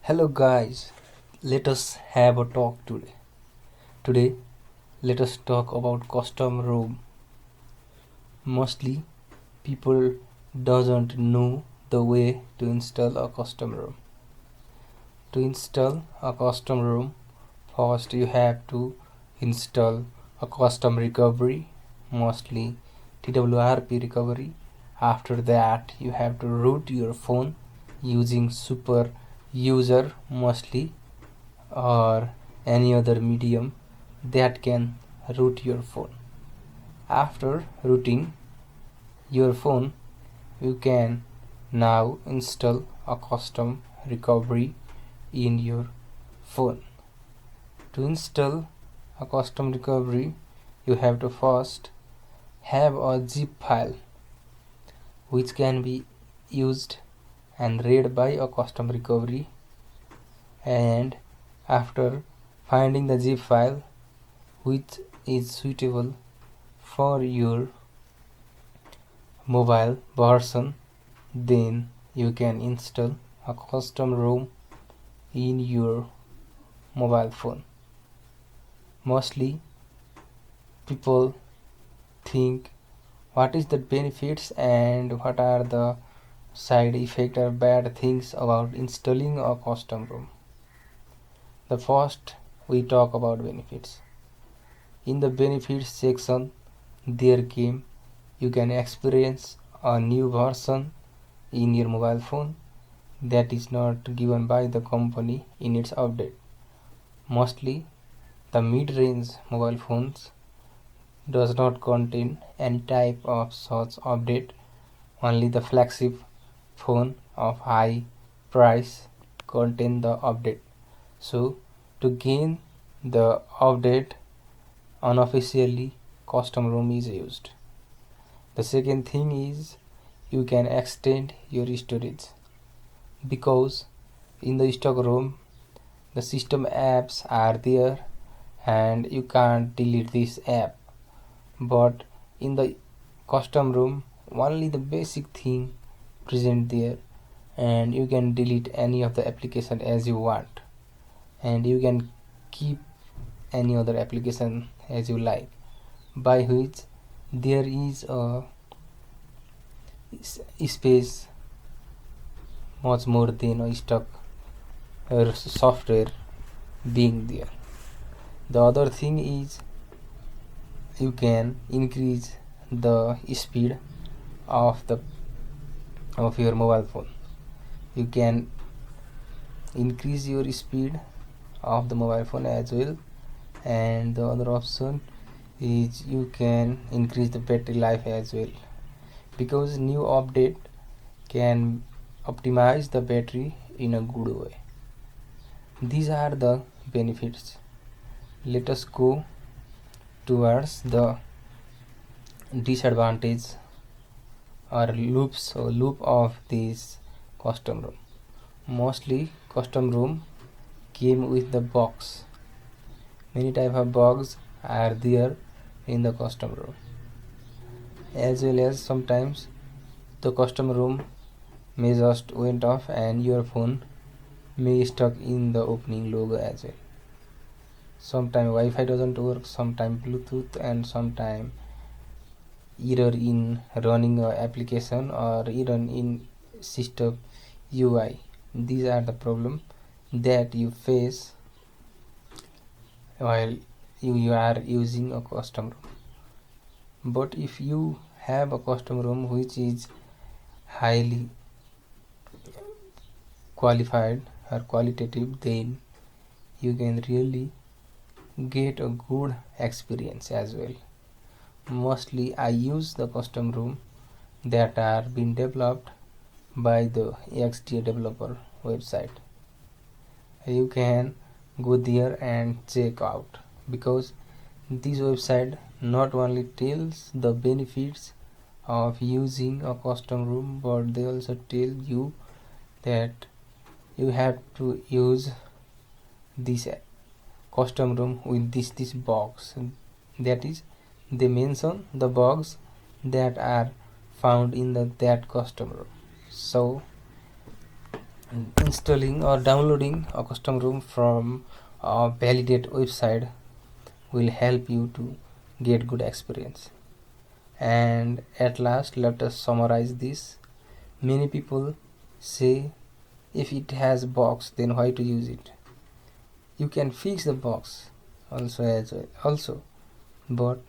Hello guys, let us have a talk today. Today, let us talk about custom ROM. Mostly, people doesn't know the way to install a custom ROM. To install a custom ROM, first you have to install a custom recovery, mostly TWRP recovery. After that, you have to root your phone using super user mostly or any other medium that can root your phone. After rooting your phone, you can now install a custom recovery in your phone. To install a custom recovery, you have to first have a zip file which can be used and read by a custom recovery, and after finding the zip file which is suitable for your mobile version, then you can install a custom ROM in your mobile phone. Mostly people think what is the benefits and what are the side effects or bad things about installing a custom ROM. The first we talk about benefits. In the benefits section, there came you can experience a new version in your mobile phone that is not given by the company in its update. Mostly the mid-range mobile phones does not contain any type of such update. Only the flagship phone of high price contain the update. So to gain the update unofficially, custom ROM is used. The second thing is you can extend your storage, because in the stock ROM the system apps are there and you can't delete this app, but in the custom ROM only the basic thing present there, and you can delete any of the application as you want, and you can keep any other application as you like, by which there is a space much more than a stock software being there. The other thing is you can increase the speed of your mobile phone. You can increase your speed of the mobile phone as well, and the other option is you can increase the battery life as well, because new update can optimize the battery in a good way. These are the benefits. Let us go towards the disadvantage or loop of this custom ROM. Mostly custom ROM came with the box. Many type of bugs are there in the custom ROM, as well as sometimes the custom ROM may just went off and your phone may stuck in the opening logo as well. Sometimes Wi-Fi doesn't work, sometimes Bluetooth, and sometimes error in running a application or error in system UI. These are the problem that you face while you are using a custom ROM. But if you have a custom ROM which is highly qualified or qualitative, then you can really get a good experience as well. Mostly I use the custom ROM that are being developed by the XDA developer website. You can go there and check out, because this website not only tells the benefits of using a custom ROM, but they also tell you that you have to use this custom ROM with this box. That is, they mention the bugs that are found in that custom ROM. So installing or downloading a custom room from a validated website will help you to get good experience. And at last, let us summarize this. Many people say if it has box, then why to use it? You can fix the box also, but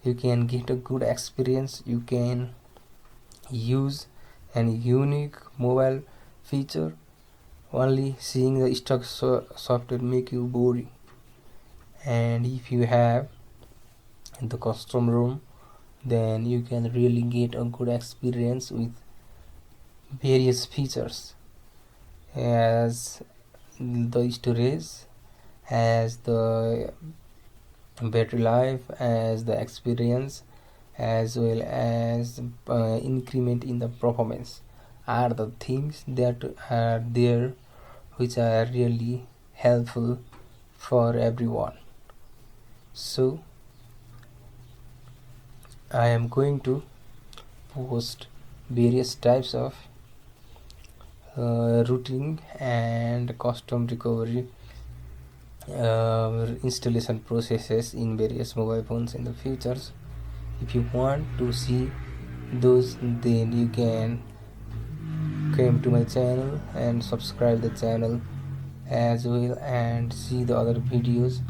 you can get a good experience. You can use an unique mobile feature. Only seeing the stock software make you boring. And if you have the custom room, then you can really get a good experience with various features as the storage, as the battery life, as the experience, as well as increment in the performance are the things that are there which are really helpful for everyone. So I am going to post various types of routing and custom recovery installation processes in various mobile phones in the futures. If you want to see those, then you can come to my channel and subscribe the channel as well and see the other videos